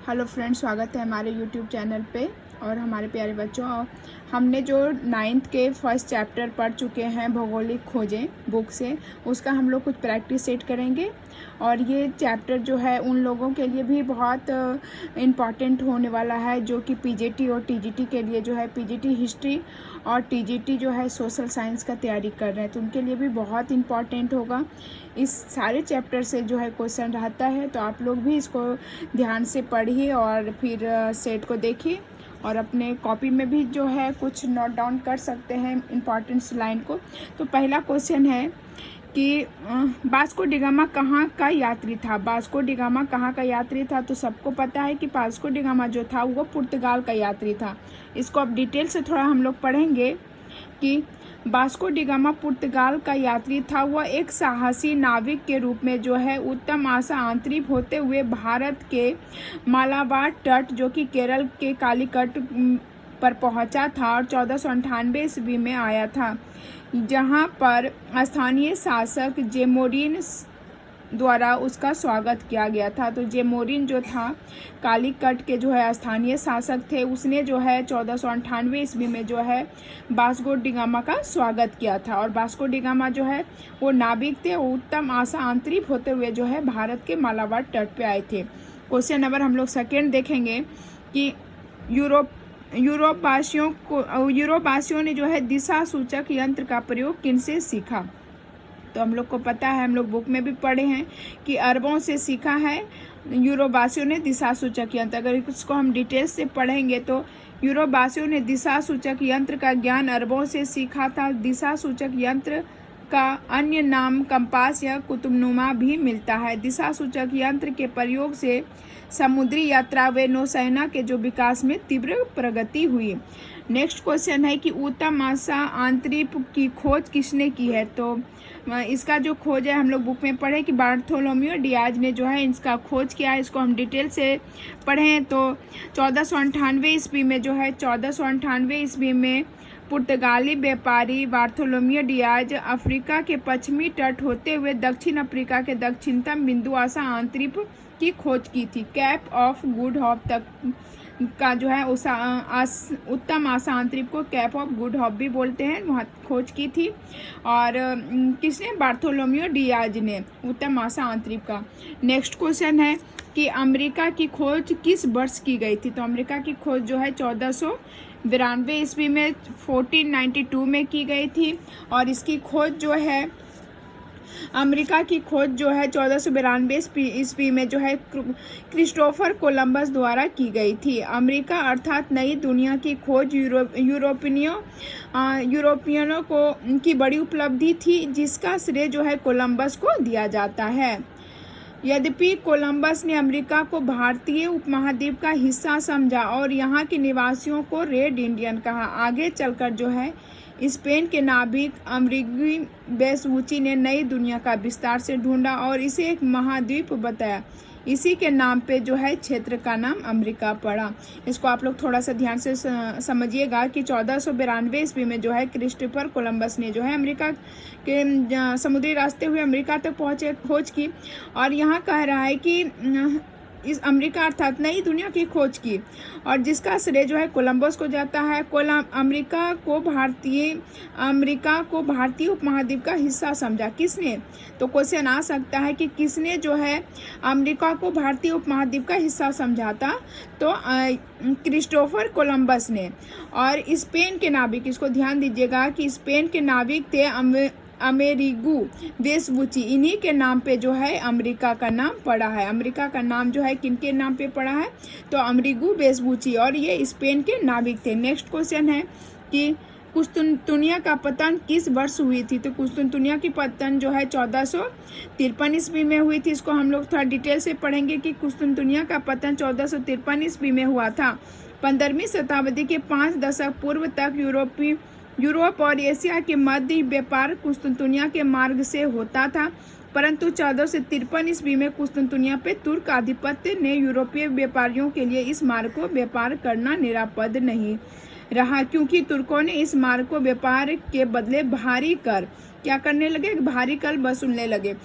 Hello friends, स्वागत है हमारे यूट्यूब चैनल पे। और हमारे प्यारे बच्चों, हमने जो 9th के फर्स्ट चैप्टर पढ़ चुके हैं भौगोलिक खोजें बुक से, उसका हम लोग कुछ प्रैक्टिस सेट करेंगे। और ये चैप्टर जो है उन लोगों के लिए भी बहुत इम्पॉर्टेंट होने वाला है जो कि पीजीटी और टीजीटी के लिए जो है, पीजीटी हिस्ट्री और टीजीटी जो है सोशल साइंस का तैयारी कर रहे हैं, तो उनके लिए भी बहुत इम्पॉर्टेंट होगा। इस सारे चैप्टर से जो है क्वेश्चन रहता है, तो आप लोग भी इसको ध्यान से पढ़िए और फिर सेट को देखिए और अपने कॉपी में भी जो है कुछ नोट डाउन कर सकते हैं इम्पॉर्टेंट लाइन को। तो पहला क्वेश्चन है कि वास्को डी गामा कहाँ का यात्री था। वास्को डी गामा कहाँ का यात्री था? तो सबको पता है कि वास्को डी गामा जो था वो पुर्तगाल का यात्री था। इसको अब डिटेल से थोड़ा हम लोग पढ़ेंगे कि वास्को डी गामा पुर्तगाल का यात्री था। वह एक साहसी नाविक के रूप में जो है उत्तम आशा आंतरिक होते हुए भारत के मालाबार तट जो कि केरल के कालीकट पर पहुंचा था और 1498 ईस्वी में आया था, जहां पर स्थानीय शासक जेमोरिन द्वारा उसका स्वागत किया गया था। तो जेमोरिन जो था कालीकट के जो है स्थानीय शासक थे, उसने जो है 1498 ईस्वी में जो है वास्को डी गामा का स्वागत किया था। और वास्को डी गामा जो है वो नाविक थे, उत्तम आशा आंतरिक होते हुए जो है भारत के मालाबार तट पे आए थे। क्वेश्चन नंबर हम लोग सेकेंड देखेंगे कि यूरोप वासियों ने जो है दिशा सूचक यंत्र का प्रयोग किनसे सीखा। तो हम लोग को पता है, हम लोग बुक में भी पढ़े हैं कि अरबों से सीखा है यूरोपवासियों ने दिशा सूचक यंत्र। अगर इसको हम डिटेल्स से पढ़ेंगे तो यूरोपवासियों ने दिशा सूचक यंत्र का ज्ञान अरबों से सीखा था। दिशा सूचक यंत्र का अन्य नाम कंपास या कुतुबनुमा भी मिलता है। दिशा सूचक यंत्र के प्रयोग से समुद्री यात्रा व नौसेना के जो विकास में तीव्र प्रगति हुई। नेक्स्ट क्वेश्चन है कि उत्तम आशा आंतरिक की खोज किसने की है। तो इसका जो खोज है हम लोग बुक में पढ़े कि बार्थोलोम्यू डियाज ने जो है इसका खोज किया है। इसको हम डिटेल से पढ़ें तो 1498 ईस्वी में जो है 1498 ईस्वी में पुर्तगाली व्यापारी बार्थोलोम्यू डियाज अफ्रीका के पश्चिमी तट होते हुए दक्षिण अफ्रीका के दक्षिणतम बिंदु आशा आंतरिक की खोज की थी। कैप ऑफ गुड होप तक का जो है उत्तम आशा आंतरिक को कैप ऑफ गुड होप भी बोलते हैं, वहाँ खोज की थी। और किसने? बार्थोलोम्यू डियाज ने उत्तम आशा आंतरिक का। नेक्स्ट क्वेश्चन है कि अमेरिका की खोज किस वर्ष की गई थी। तो अमेरिका की खोज जो है 1492 ईस्वी में 1492 में की गई थी। और इसकी खोज जो है अमेरिका की खोज जो है 1492 ईस्वी में जो है क्रिस्टोफर कोलंबस द्वारा की गई थी। अमेरिका अर्थात नई दुनिया की खोज यूरोपियनों को की बड़ी उपलब्धि थी, जिसका श्रेय जो है कोलंबस को दिया जाता है। यद्यपि कोलंबस ने अमेरिका को भारतीय उपमहाद्वीप का हिस्सा समझा और यहाँ के निवासियों को रेड इंडियन कहा। आगे चलकर जो है स्पेन के नाविक अमेरिकी वेस्पूची ने नई दुनिया का विस्तार से ढूंढा और इसे एक महाद्वीप बताया। इसी के नाम पे जो है क्षेत्र का नाम अमेरिका पड़ा। इसको आप लोग थोड़ा सा ध्यान से समझिएगा कि 1492 ईस्वी में जो है क्रिस्टोफर कोलंबस ने जो है अमेरिका के समुद्री रास्ते हुए अमेरिका तक पहुँचे खोज की। और यहाँ कह रहा है कि इस अमेरिका अर्थात नई दुनिया की खोज की और जिसका श्रेय जो है कोलंबस को जाता है। अमेरिका को भारतीय उपमहाद्वीप का हिस्सा समझा। किसने? तो क्वेश्चन आ सकता है कि किसने जो है अमेरिका को भारतीय उपमहाद्वीप का हिस्सा समझा था। तो क्रिस्टोफर कोलंबस ने। और स्पेन के नाविक, इसको ध्यान दीजिएगा कि स्पेन के नाविक थे अमेरिगो वेस्पूची। इन्हीं के नाम पे जो है अमेरिका का नाम पड़ा है। अमेरिका का नाम जो है किनके नाम पे पड़ा है? तो अमेरिगो वेस्पूची, और ये स्पेन के नाविक थे। नेक्स्ट क्वेश्चन है कि कुस्तुनतुनिया का पतन किस वर्ष हुई थी। तो कुस्तुनतुनिया की पतन जो है 1453 ईस्वी में हुई थी। इसको हम लोग थोड़ा डिटेल से पढ़ेंगे कि कुस्तुनतुनिया का पतन 1453 ईस्वी में हुआ था। 15वीं शताब्दी के 5 दशक पूर्व तक यूरोप और एशिया के मध्य व्यापार कुस्तुनतुनिया के मार्ग से होता था, परंतु 1453 ईस्वी में कुस्तुनतुनिया पे तुर्क आधिपत्य ने यूरोपीय व्यापारियों के लिए इस मार्ग को व्यापार करना निरापद नहीं रहा, क्योंकि तुर्कों ने इस मार्ग को व्यापार के बदले भारी कर वसूलने लगे।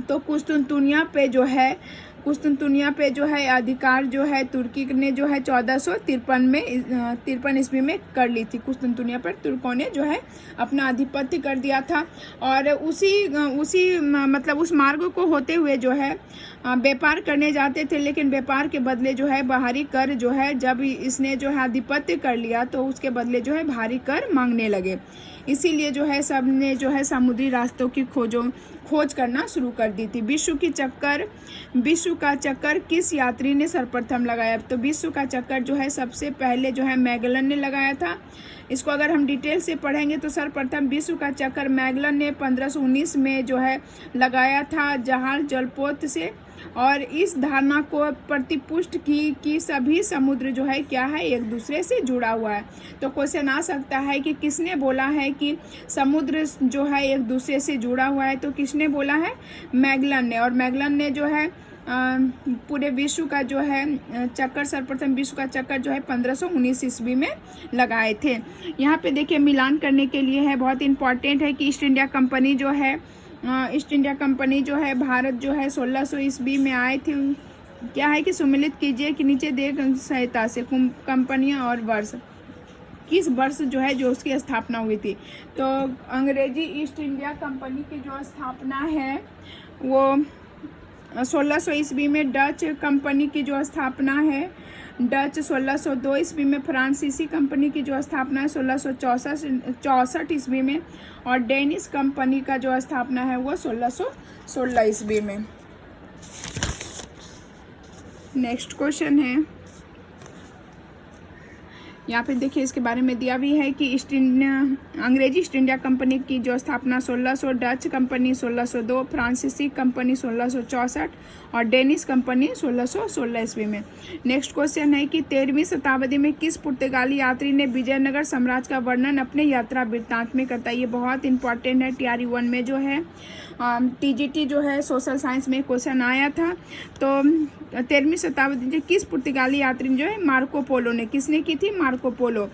तो कुस्तुनतुनिया पे जो है कुस्तुनतुनिया पे जो है अधिकार जो है तुर्की ने जो है 1453 ईस्वी में कर ली थी। कुस्तुनतुनिया पर तुर्कों ने जो है अपना आधिपत्य कर दिया था। और उसी मतलब उस मार्ग को होते हुए जो है व्यापार करने जाते थे, लेकिन व्यापार के बदले जो है बाहरी कर जो है, जब इसने जो है आधिपत्य कर लिया तो उसके बदले जो है भारी कर मांगने लगे। इसीलिए जो है सब ने जो है समुद्री रास्तों की खोज करना शुरू कर दी थी। विश्व का चक्कर किस यात्री ने सर्वप्रथम लगाया? तो विश्व का चक्कर जो है सबसे पहले जो है मैगलन ने लगाया था। इसको अगर हम डिटेल से पढ़ेंगे तो सर्वप्रथम विश्व का चक्कर मैगलन ने 1519 में जो है लगाया था जहाज जलपोत से। और इस धारणा को प्रतिपुष्ट की कि सभी समुद्र जो है क्या है, एक दूसरे से जुड़ा हुआ है। तो क्वेश्चन आ सकता है कि किसने बोला है कि समुद्र जो है एक दूसरे से जुड़ा हुआ है? तो किसने बोला है? मैगलन ने। और मैगलन ने जो है पूरे विश्व का जो है चक्कर, सर्वप्रथम विश्व का चक्कर जो है 1519 ईस्वी में लगाए थे। यहाँ पे देखिए मिलान करने के लिए है, बहुत इंपॉर्टेंट है कि ईस्ट इंडिया कंपनी जो है भारत जो है 1600 ईस्वी में आए थे। क्या है कि सम्मिलित कीजिए कि नीचे दे सहायता से कंपनियां और वर्ष, किस वर्ष जो है जो उसकी स्थापना हुई थी। तो अंग्रेजी ईस्ट इंडिया कंपनी की जो स्थापना है वो 1600 ईस्वी में, डच कंपनी की जो स्थापना है डच 1602 ईस्वी में, फ्रांसीसी कंपनी की जो स्थापना है 1664 ईस्वी में, और डेनिश कंपनी का जो स्थापना है वो 1616 ईस्वी में। नेक्स्ट क्वेश्चन है, यहाँ पे देखिए इसके बारे में दिया भी है कि अंग्रेजी ईस्ट इंडिया कंपनी की जो स्थापना 1600, डच कंपनी 1602, फ्रांसीसी कंपनी 1664 और डेनिश कंपनी 1616 ईस्वी में। नेक्स्ट क्वेश्चन है कि 13वीं शताब्दी में किस पुर्तगाली यात्री ने विजयनगर साम्राज्य का वर्णन अपने यात्रा वृत्तांत में करता है? ये बहुत इंपॉर्टेंट है, TRE 1 में जो है TGT जो है सोशल साइंस में क्वेश्चन आया था। तो 13वीं शताब्दी में किस पुर्तगाली यात्री जो है मार्को पोलो ने, किसने की थी? Marco Polo.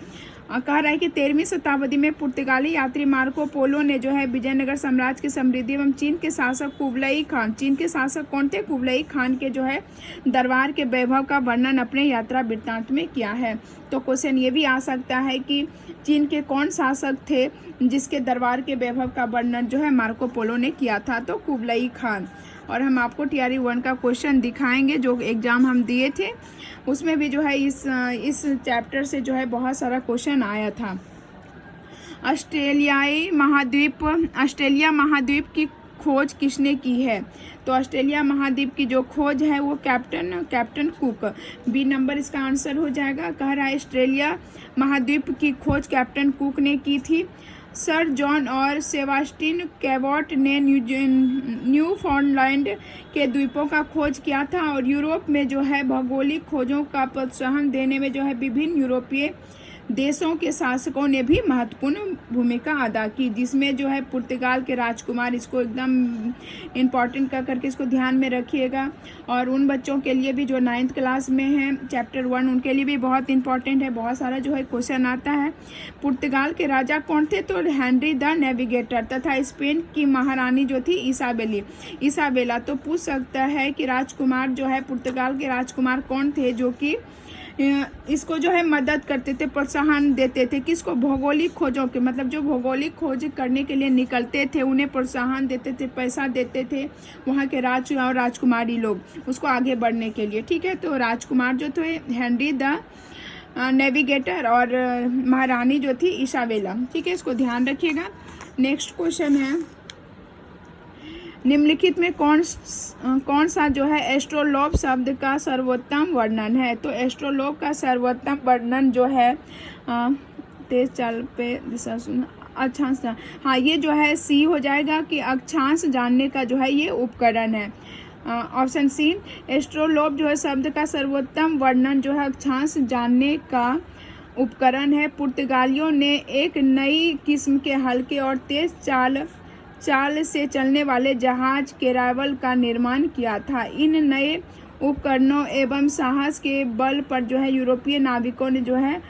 कह रहा है कि 13वीं शताब्दी में पुर्तगाली यात्री मार्को पोलो ने जो है विजयनगर साम्राज्य की समृद्धि एवं चीन के शासक कुबलई खान, चीन के शासक कौन थे? कुबलई खान के जो है दरबार के वैभव का वर्णन अपने यात्रा वृत्तांत में किया है। तो क्वेश्चन ये भी आ सकता है कि चीन के कौन शासक थे जिसके दरबार के वैभव का वर्णन जो है मार्को पोलो ने किया था? तो कुबलई खान। और हम आपको TRE 1 का क्वेश्चन दिखाएंगे जो एग्ज़ाम हम दिए थे, उसमें भी जो है इस चैप्टर से जो है बहुत सारा क्वेश्चन आया था। ऑस्ट्रेलिया महाद्वीप की खोज किसने की है? तो ऑस्ट्रेलिया महाद्वीप की जो खोज है वो कैप्टन कुक, बी नंबर इसका आंसर हो जाएगा। कह रहा है ऑस्ट्रेलिया महाद्वीप की खोज कैप्टन कुक ने की थी। सर जॉन और सेबास्टिन कैबॉट ने न्यूफाउंडलैंड के द्वीपों का खोज किया था। और यूरोप में जो है भौगोलिक खोजों का प्रोत्साहन देने में जो है विभिन्न यूरोपीय देशों के शासकों ने भी महत्वपूर्ण भूमिका अदा की, जिसमें जो है पुर्तगाल के राजकुमार, इसको एकदम इम्पॉर्टेंट कर करके इसको ध्यान में रखिएगा। और उन बच्चों के लिए भी जो 9th क्लास में हैं चैप्टर 1, उनके लिए भी बहुत इंपॉर्टेंट है, बहुत सारा जो है क्वेश्चन आता है। पुर्तगाल के राजा कौन थे? तो हेनरी द नेविगेटर। तथा स्पेन की महारानी जो थी इसाबेला। तो पूछ सकता है कि राजकुमार जो है पुर्तगाल के राजकुमार कौन थे जो कि इसको जो है मदद करते थे, प्रोत्साहन देते थे किसको? भौगोलिक खोजों के, मतलब जो भौगोलिक खोज करने के लिए निकलते थे उन्हें प्रोत्साहन देते थे, पैसा देते थे वहाँ के राज और राजकुमारी लोग उसको आगे बढ़ने के लिए। ठीक है, तो राजकुमार जो थे हेनरी द नेविगेटर और महारानी जो थी इसाबेला। ठीक है, इसको ध्यान रखिएगा। नेक्स्ट क्वेश्चन है, निम्नलिखित में कौन सा जो है एस्ट्रोलोब शब्द का सर्वोत्तम वर्णन है? तो एस्ट्रोलोब का सर्वोत्तम वर्णन जो है तेज चाल पे दिशा सुना अक्षांश, हाँ ये जो है सी हो जाएगा कि अक्षांश जानने का जो है ये उपकरण है। ऑप्शन सी, एस्ट्रोलोब जो है शब्द का सर्वोत्तम वर्णन जो है अक्षांश जानने का उपकरण है। पुर्तगालियों ने एक नई किस्म के हल्के और तेज चाल से चलने वाले जहाज कैरावल का निर्माण किया था। इन नए उपकरणों एवं साहस के बल पर जो है यूरोपीय नाविकों ने जो है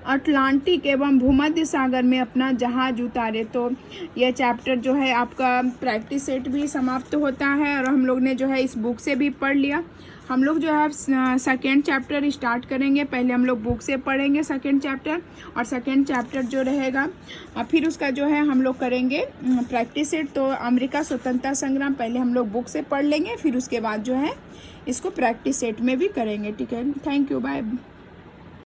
अटलांटिक एवं भूमध्य सागर में अपना जहाज उतारे। तो यह चैप्टर जो है आपका प्रैक्टिस सेट भी समाप्त होता है और हम लोग ने जो है इस बुक से भी पढ़ लिया। हम लोग जो है सेकेंड चैप्टर स्टार्ट करेंगे। पहले हम लोग बुक से पढ़ेंगे सेकेंड चैप्टर, और सेकेंड चैप्टर जो रहेगा फिर उसका जो है हम लोग करेंगे प्रैक्टिस सेट। तो अमेरिका स्वतंत्रता संग्राम पहले हम लोग बुक से पढ़ लेंगे, फिर उसके बाद जो है इसको प्रैक्टिस सेट में भी करेंगे। ठीक है, थैंक यू, बाय।